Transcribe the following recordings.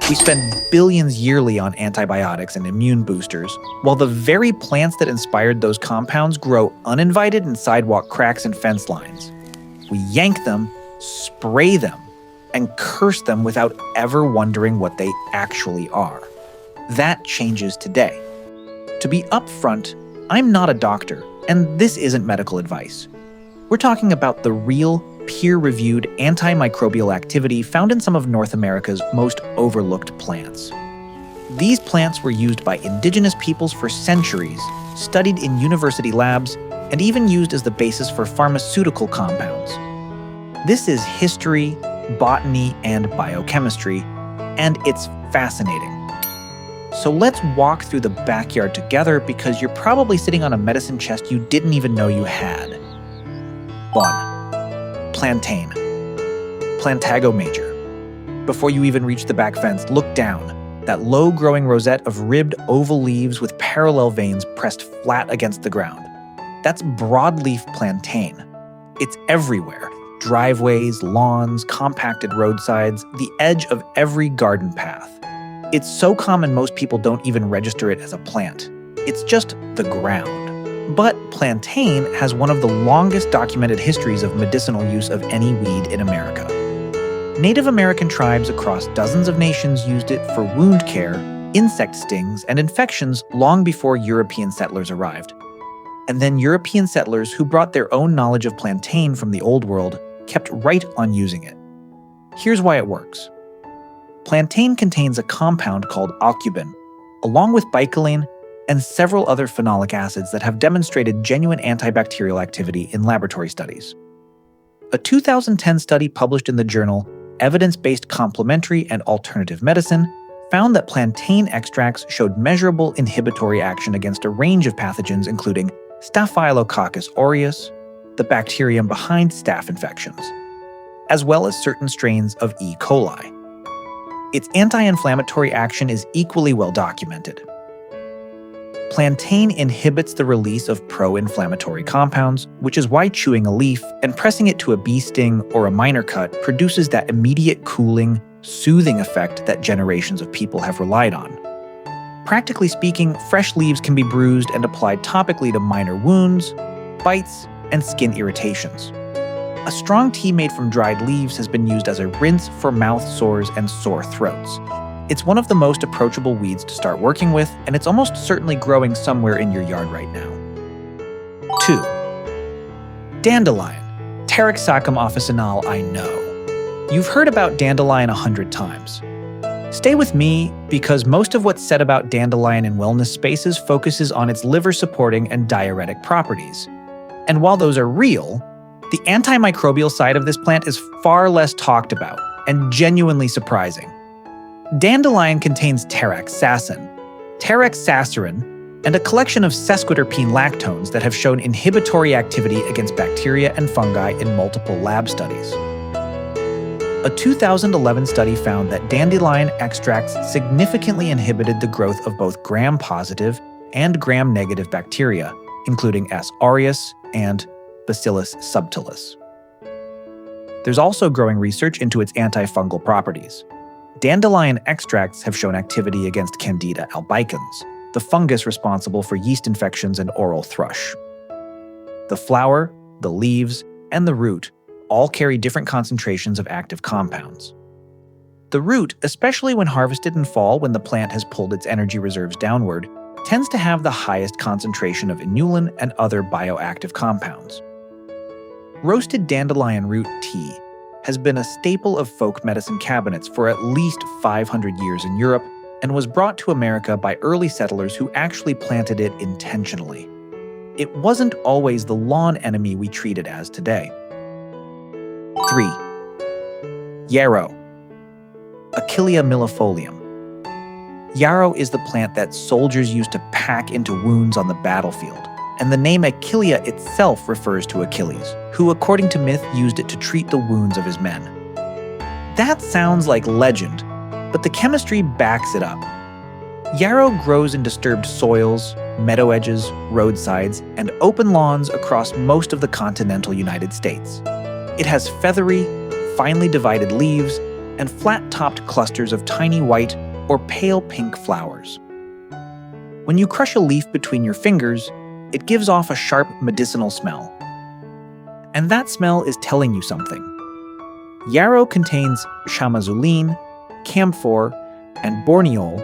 We spend billions yearly on antibiotics and immune boosters, while the very plants that inspired those compounds grow uninvited in sidewalk cracks and fence lines. We yank them, spray them, and curse them without ever wondering what they actually are. That changes today. To be upfront, I'm not a doctor, and this isn't medical advice. We're talking about the real, peer-reviewed antimicrobial activity found in some of North America's most overlooked plants. These plants were used by indigenous peoples for centuries, studied in university labs, and even used as the basis for pharmaceutical compounds. This is history, botany, and biochemistry, and it's fascinating. So let's walk through the backyard together because you're probably sitting on a medicine chest you didn't even know you had. 1. Plantain. Plantago major. Before you even reach the back fence, look down. That low-growing rosette of ribbed oval leaves with parallel veins pressed flat against the ground. That's broadleaf plantain. It's everywhere. Driveways, lawns, compacted roadsides, the edge of every garden path. It's so common most people don't even register it as a plant. It's just the ground. But plantain has one of the longest documented histories of medicinal use of any weed in America. Native American tribes across dozens of nations used it for wound care, insect stings, and infections long before European settlers arrived. And then European settlers who brought their own knowledge of plantain from the Old World kept right on using it. Here's why it works. Plantain contains a compound called aucubin, along with bicoline and several other phenolic acids that have demonstrated genuine antibacterial activity in laboratory studies. A 2010 study published in the journal Evidence-Based Complementary and Alternative Medicine found that plantain extracts showed measurable inhibitory action against a range of pathogens including Staphylococcus aureus, the bacterium behind staph infections, as well as certain strains of E. coli. Its anti-inflammatory action is equally well documented. Plantain inhibits the release of pro-inflammatory compounds, which is why chewing a leaf and pressing it to a bee sting or a minor cut produces that immediate cooling, soothing effect that generations of people have relied on. Practically speaking, fresh leaves can be bruised and applied topically to minor wounds, bites, and skin irritations. A strong tea made from dried leaves has been used as a rinse for mouth sores and sore throats. It's one of the most approachable weeds to start working with, and it's almost certainly growing somewhere in your yard right now. 2. Dandelion. Taraxacum officinale, I know. You've heard about dandelion 100 times. Stay with me because most of what's said about dandelion in wellness spaces focuses on its liver-supporting and diuretic properties. And while those are real, the antimicrobial side of this plant is far less talked about and genuinely surprising. Dandelion contains taraxacin, and a collection of sesquiterpene lactones that have shown inhibitory activity against bacteria and fungi in multiple lab studies. A 2011 study found that dandelion extracts significantly inhibited the growth of both gram-positive and gram-negative bacteria, including S. aureus and Bacillus subtilis. There's also growing research into its antifungal properties. Dandelion extracts have shown activity against Candida albicans, the fungus responsible for yeast infections and oral thrush. The flower, the leaves, and the root all carry different concentrations of active compounds. The root, especially when harvested in fall when the plant has pulled its energy reserves downward, tends to have the highest concentration of inulin and other bioactive compounds. Roasted dandelion root tea has been a staple of folk medicine cabinets for at least 500 years in Europe and was brought to America by early settlers who actually planted it intentionally. It wasn't always the lawn enemy we treat it as today. 3. Yarrow. Achillea millefolium. Yarrow is the plant that soldiers used to pack into wounds on the battlefield, and the name Achillea itself refers to Achilles, who, according to myth, used it to treat the wounds of his men. That sounds like legend, but the chemistry backs it up. Yarrow grows in disturbed soils, meadow edges, roadsides, and open lawns across most of the continental United States. It has feathery, finely divided leaves and flat-topped clusters of tiny white or pale pink flowers. When you crush a leaf between your fingers, it gives off a sharp medicinal smell. And that smell is telling you something. Yarrow contains chamazulene, camphor, and borneol,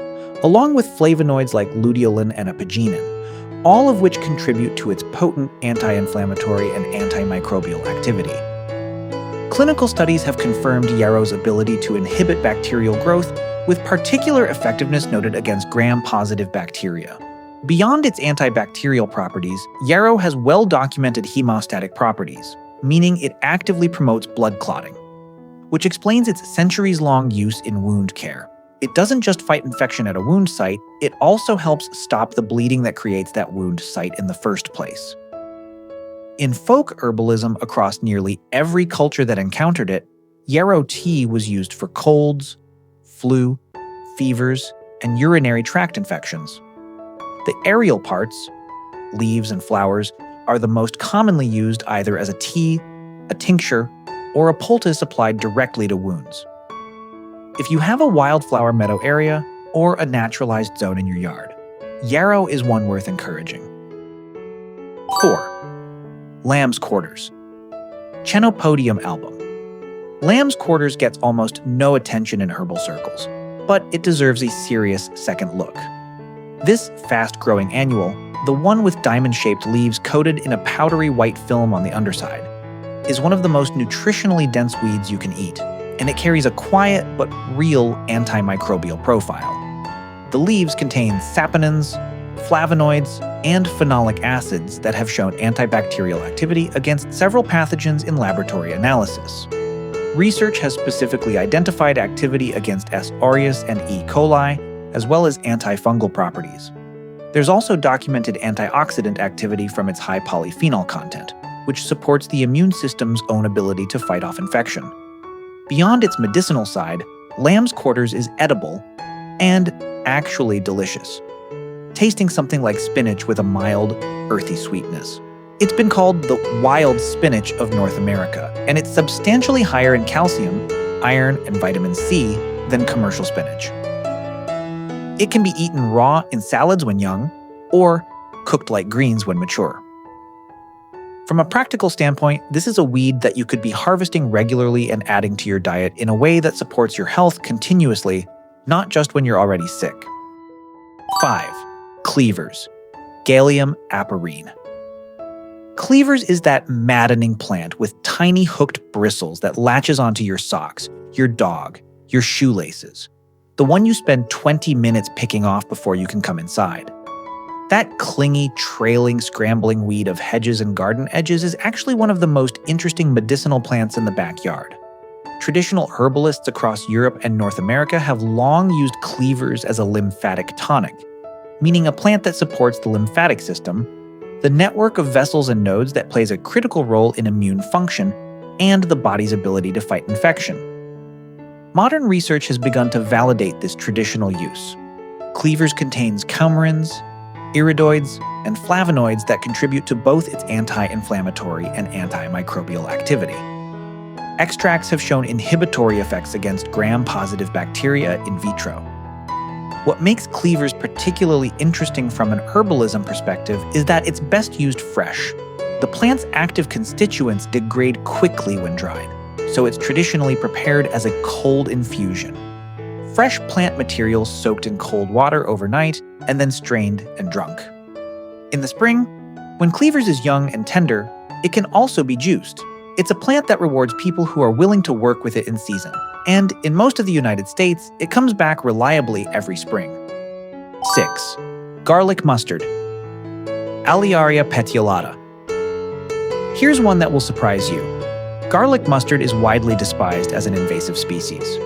along with flavonoids like luteolin and apigenin, all of which contribute to its potent anti-inflammatory and antimicrobial activity. Clinical studies have confirmed yarrow's ability to inhibit bacterial growth, with particular effectiveness noted against gram-positive bacteria. Beyond its antibacterial properties, yarrow has well-documented hemostatic properties, meaning it actively promotes blood clotting, which explains its centuries-long use in wound care. It doesn't just fight infection at a wound site, it also helps stop the bleeding that creates that wound site in the first place. In folk herbalism across nearly every culture that encountered it, yarrow tea was used for colds, flu, fevers, and urinary tract infections. The aerial parts, leaves and flowers, are the most commonly used either as a tea, a tincture, or a poultice applied directly to wounds. If you have a wildflower meadow area or a naturalized zone in your yard, yarrow is one worth encouraging. 4. Lamb's quarters. Chenopodium album. Lamb's quarters gets almost no attention in herbal circles, but it deserves a serious second look. This fast-growing annual, the one with diamond-shaped leaves coated in a powdery white film on the underside, is one of the most nutritionally dense weeds you can eat, and it carries a quiet but real antimicrobial profile. The leaves contain saponins, flavonoids, and phenolic acids that have shown antibacterial activity against several pathogens in laboratory analysis. Research has specifically identified activity against S. aureus and E. coli, as well as antifungal properties. There's also documented antioxidant activity from its high polyphenol content, which supports the immune system's own ability to fight off infection. Beyond its medicinal side, lamb's quarters is edible and actually delicious, tasting something like spinach with a mild, earthy sweetness. It's been called the wild spinach of North America, and it's substantially higher in calcium, iron, and vitamin C than commercial spinach. It can be eaten raw in salads when young, or cooked like greens when mature. From a practical standpoint, this is a weed that you could be harvesting regularly and adding to your diet in a way that supports your health continuously, not just when you're already sick. 5. Cleavers. Galium aperine. Cleavers is that maddening plant with tiny hooked bristles that latches onto your socks, your dog, your shoelaces. The one you spend 20 minutes picking off before you can come inside. That clingy, trailing, scrambling weed of hedges and garden edges is actually one of the most interesting medicinal plants in the backyard. Traditional herbalists across Europe and North America have long used cleavers as a lymphatic tonic, meaning a plant that supports the lymphatic system, the network of vessels and nodes that plays a critical role in immune function and the body's ability to fight infection. Modern research has begun to validate this traditional use. Cleavers contains coumarins, iridoids, and flavonoids that contribute to both its anti-inflammatory and antimicrobial activity. Extracts have shown inhibitory effects against gram-positive bacteria in vitro. What makes cleavers particularly interesting from an herbalism perspective is that it's best used fresh. The plant's active constituents degrade quickly when dried, so it's traditionally prepared as a cold infusion. Fresh plant materials soaked in cold water overnight and then strained and drunk. In the spring, when cleavers is young and tender, it can also be juiced. It's a plant that rewards people who are willing to work with it in season. And in most of the United States, it comes back reliably every spring. 6. Garlic mustard. Alliaria petiolata. Here's one that will surprise you. Garlic mustard is widely despised as an invasive species.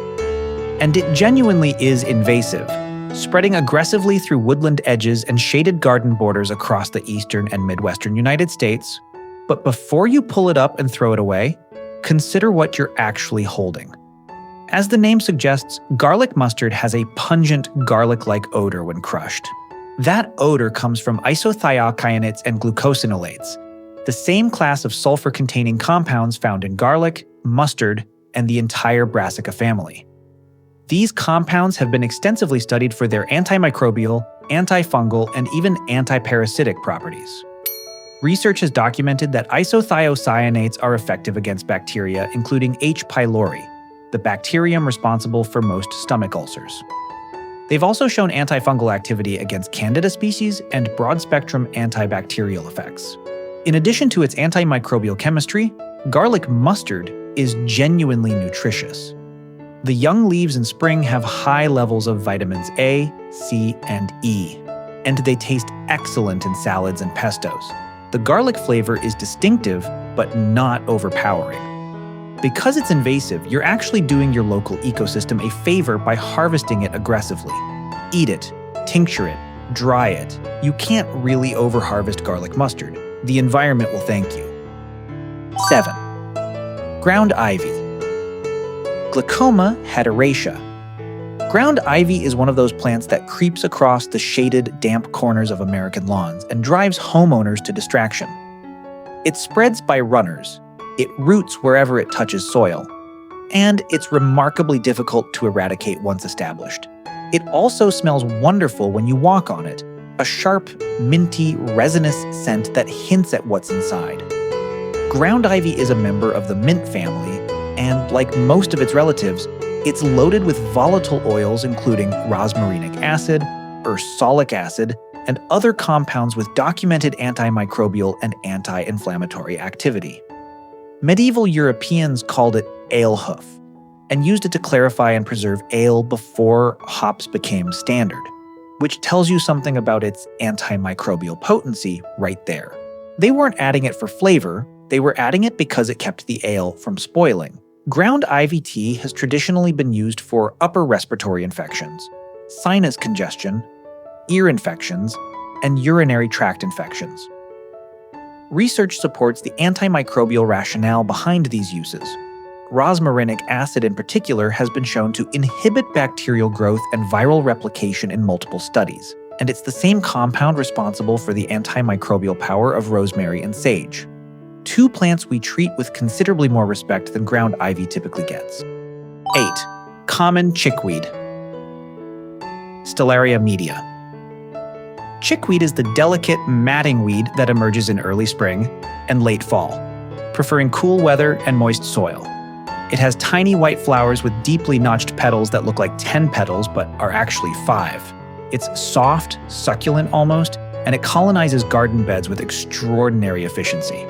And it genuinely is invasive, spreading aggressively through woodland edges and shaded garden borders across the eastern and midwestern United States. But before you pull it up and throw it away, consider what you're actually holding. As the name suggests, garlic mustard has a pungent garlic-like odor when crushed. That odor comes from isothiocyanates and glucosinolates, the same class of sulfur-containing compounds found in garlic, mustard, and the entire Brassica family. These compounds have been extensively studied for their antimicrobial, antifungal, and even antiparasitic properties. Research has documented that isothiocyanates are effective against bacteria, including H. pylori, the bacterium responsible for most stomach ulcers. They've also shown antifungal activity against Candida species and broad-spectrum antibacterial effects. In addition to its antimicrobial chemistry, garlic mustard is genuinely nutritious. The young leaves in spring have high levels of vitamins A, C, and E, and they taste excellent in salads and pestos. The garlic flavor is distinctive, but not overpowering. Because it's invasive, you're actually doing your local ecosystem a favor by harvesting it aggressively. Eat it, tincture it, dry it. You can't really over-harvest garlic mustard. The environment will thank you. 7. Ground ivy. Glaucoma hadaracea. Ground ivy is one of those plants that creeps across the shaded, damp corners of American lawns and drives homeowners to distraction. It spreads by runners. It roots wherever it touches soil. And it's remarkably difficult to eradicate once established. It also smells wonderful when you walk on it, a sharp, minty, resinous scent that hints at what's inside. Ground ivy is a member of the mint family, and like most of its relatives, it's loaded with volatile oils including rosmarinic acid, ursolic acid, and other compounds with documented antimicrobial and anti-inflammatory activity. Medieval Europeans called it alehoof and used it to clarify and preserve ale before hops became standard, which tells you something about its antimicrobial potency right there. They weren't adding it for flavor, they were adding it because it kept the ale from spoiling. Ground ivy tea has traditionally been used for upper respiratory infections, sinus congestion, ear infections, and urinary tract infections. Research supports the antimicrobial rationale behind these uses. Rosmarinic acid in particular has been shown to inhibit bacterial growth and viral replication in multiple studies, and it's the same compound responsible for the antimicrobial power of rosemary and sage. Two plants we treat with considerably more respect than ground ivy typically gets. 8. Common chickweed. Stellaria media. Chickweed is the delicate, matting weed that emerges in early spring and late fall, preferring cool weather and moist soil. It has tiny white flowers with deeply notched petals that look like 10 petals but are actually 5. It's soft, succulent almost, and it colonizes garden beds with extraordinary efficiency.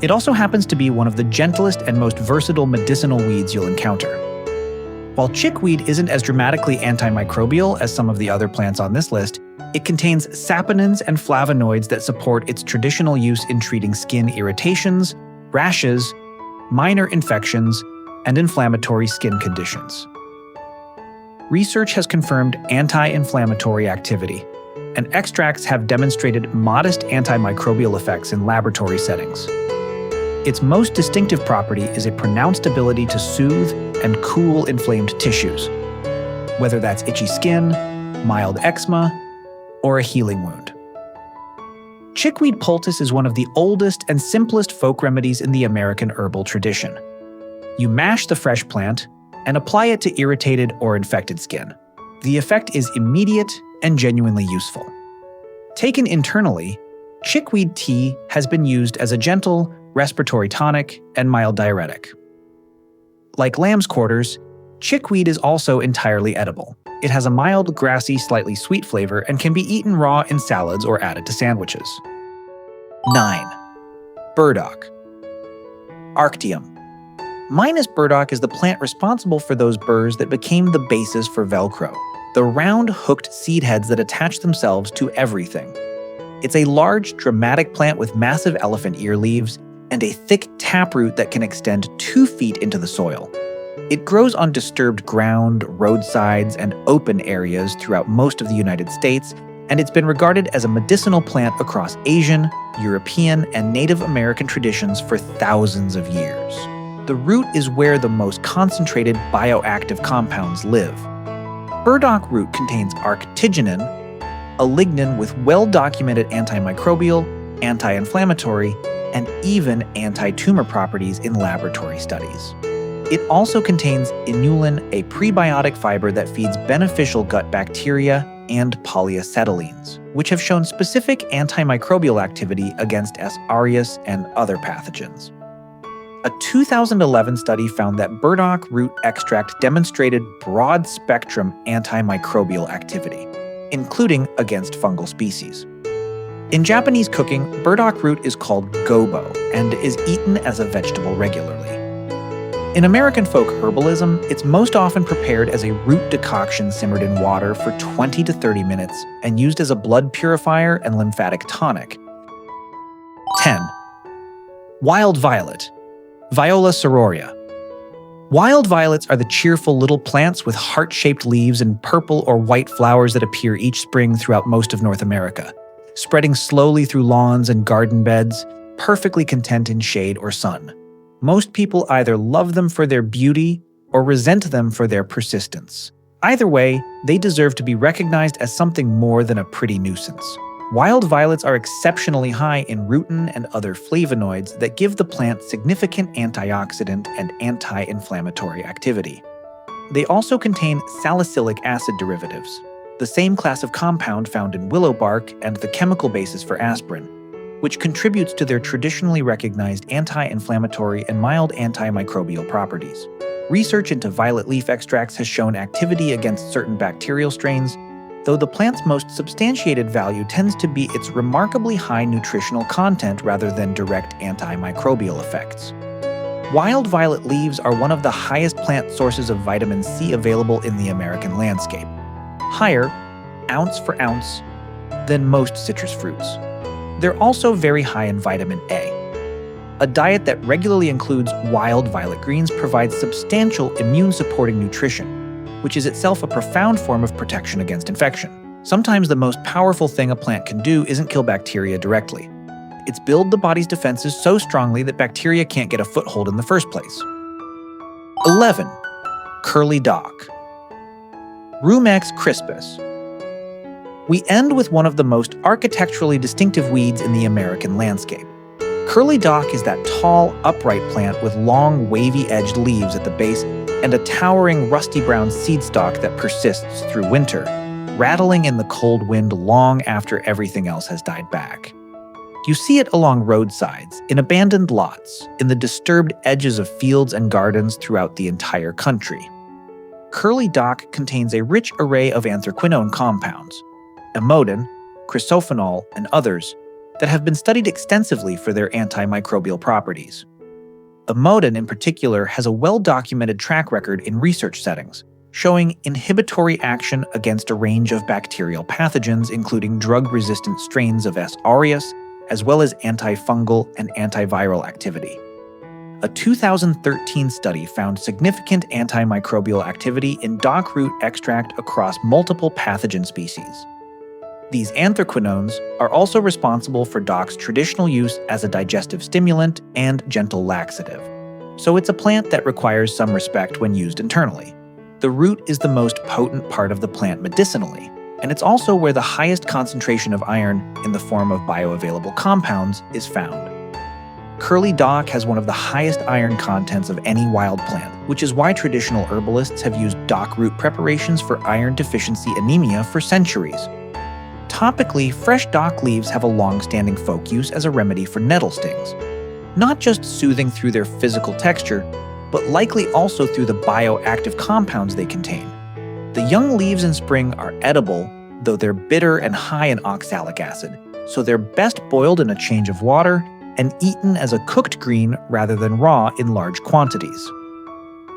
It also happens to be one of the gentlest and most versatile medicinal weeds you'll encounter. While chickweed isn't as dramatically antimicrobial as some of the other plants on this list, it contains saponins and flavonoids that support its traditional use in treating skin irritations, rashes, minor infections, and inflammatory skin conditions. Research has confirmed anti-inflammatory activity, and extracts have demonstrated modest antimicrobial effects in laboratory settings. Its most distinctive property is a pronounced ability to soothe and cool inflamed tissues, whether that's itchy skin, mild eczema, or a healing wound. Chickweed poultice is one of the oldest and simplest folk remedies in the American herbal tradition. You mash the fresh plant and apply it to irritated or infected skin. The effect is immediate and genuinely useful. Taken internally, chickweed tea has been used as a gentle respiratory tonic and mild diuretic. Like lamb's quarters, chickweed is also entirely edible. It has a mild, grassy, slightly sweet flavor and can be eaten raw in salads or added to sandwiches. 9. Burdock. Arctium. Minus burdock is the plant responsible for those burrs that became the basis for Velcro, the round, hooked seed heads that attach themselves to everything. It's a large, dramatic plant with massive elephant ear leaves and a thick taproot that can extend 2 feet into the soil. It grows on disturbed ground, roadsides, and open areas throughout most of the United States, and it's been regarded as a medicinal plant across Asian, European, and Native American traditions for thousands of years. The root is where the most concentrated bioactive compounds live. Burdock root contains arctigenin, a lignin with well-documented antimicrobial, anti-inflammatory, and even anti-tumor properties in laboratory studies. It also contains inulin, a prebiotic fiber that feeds beneficial gut bacteria, and polyacetylenes, which have shown specific antimicrobial activity against S. aureus and other pathogens. A 2011 study found that burdock root extract demonstrated broad-spectrum antimicrobial activity, including against fungal species. In Japanese cooking, burdock root is called gobo and is eaten as a vegetable regularly. In American folk herbalism, it's most often prepared as a root decoction simmered in water for 20 to 30 minutes and used as a blood purifier and lymphatic tonic. 10. Wild violet, Viola sororia. Wild violets are the cheerful little plants with heart-shaped leaves and purple or white flowers that appear each spring throughout most of North America, spreading slowly through lawns and garden beds, perfectly content in shade or sun. Most people either love them for their beauty or resent them for their persistence. Either way, they deserve to be recognized as something more than a pretty nuisance. Wild violets are exceptionally high in rutin and other flavonoids that give the plant significant antioxidant and anti-inflammatory activity. They also contain salicylic acid derivatives, the same class of compound found in willow bark and the chemical basis for aspirin, which contributes to their traditionally recognized anti-inflammatory and mild antimicrobial properties. Research into violet leaf extracts has shown activity against certain bacterial strains, though the plant's most substantiated value tends to be its remarkably high nutritional content rather than direct antimicrobial effects. Wild violet leaves are one of the highest plant sources of vitamin C available in the American landscape, higher, ounce for ounce, than most citrus fruits. They're also very high in vitamin A. A diet that regularly includes wild violet greens provides substantial immune-supporting nutrition, which is itself a profound form of protection against infection. Sometimes the most powerful thing a plant can do isn't kill bacteria directly. It's build the body's defenses so strongly that bacteria can't get a foothold in the first place. 11. Curly dock, Rumex crispus. We end with one of the most architecturally distinctive weeds in the American landscape. Curly dock is that tall, upright plant with long, wavy-edged leaves at the base and a towering, rusty brown seed stalk that persists through winter, rattling in the cold wind long after everything else has died back. You see it along roadsides, in abandoned lots, in the disturbed edges of fields and gardens throughout the entire country. Curly dock contains a rich array of anthraquinone compounds, amodin, chrysophenol, and others, that have been studied extensively for their antimicrobial properties. Amodin in particular has a well-documented track record in research settings, showing inhibitory action against a range of bacterial pathogens including drug-resistant strains of S. aureus, as well as antifungal and antiviral activity. A 2013 study found significant antimicrobial activity in dock root extract across multiple pathogen species. These anthraquinones are also responsible for dock's traditional use as a digestive stimulant and gentle laxative, so it's a plant that requires some respect when used internally. The root is the most potent part of the plant medicinally, and it's also where the highest concentration of iron in the form of bioavailable compounds is found. Curly dock has one of the highest iron contents of any wild plant, which is why traditional herbalists have used dock root preparations for iron deficiency anemia for centuries. Topically, fresh dock leaves have a long-standing folk use as a remedy for nettle stings, not just soothing through their physical texture, but likely also through the bioactive compounds they contain. The young leaves in spring are edible, though they're bitter and high in oxalic acid, so they're best boiled in a change of water and eaten as a cooked green rather than raw in large quantities.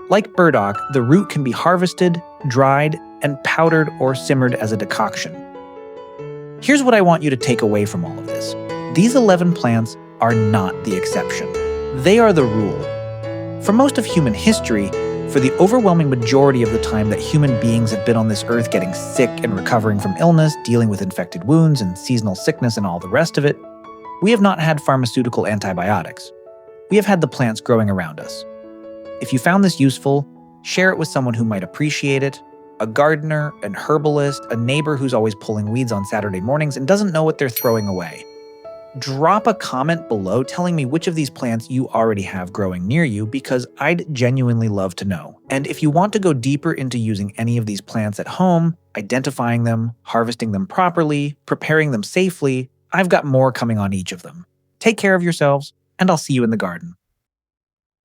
Like burdock, the root can be harvested, dried, and powdered or simmered as a decoction. Here's what I want you to take away from all of this. These 11 plants are not the exception. They are the rule. For most of human history, for the overwhelming majority of the time that human beings have been on this earth getting sick and recovering from illness, dealing with infected wounds and seasonal sickness and all the rest of it, we have not had pharmaceutical antibiotics. We have had the plants growing around us. If you found this useful, share it with someone who might appreciate it, a gardener, an herbalist, a neighbor who's always pulling weeds on Saturday mornings and doesn't know what they're throwing away. Drop a comment below telling me which of these plants you already have growing near you, because I'd genuinely love to know. And if you want to go deeper into using any of these plants at home, identifying them, harvesting them properly, preparing them safely, I've got more coming on each of them. Take care of yourselves, and I'll see you in the garden.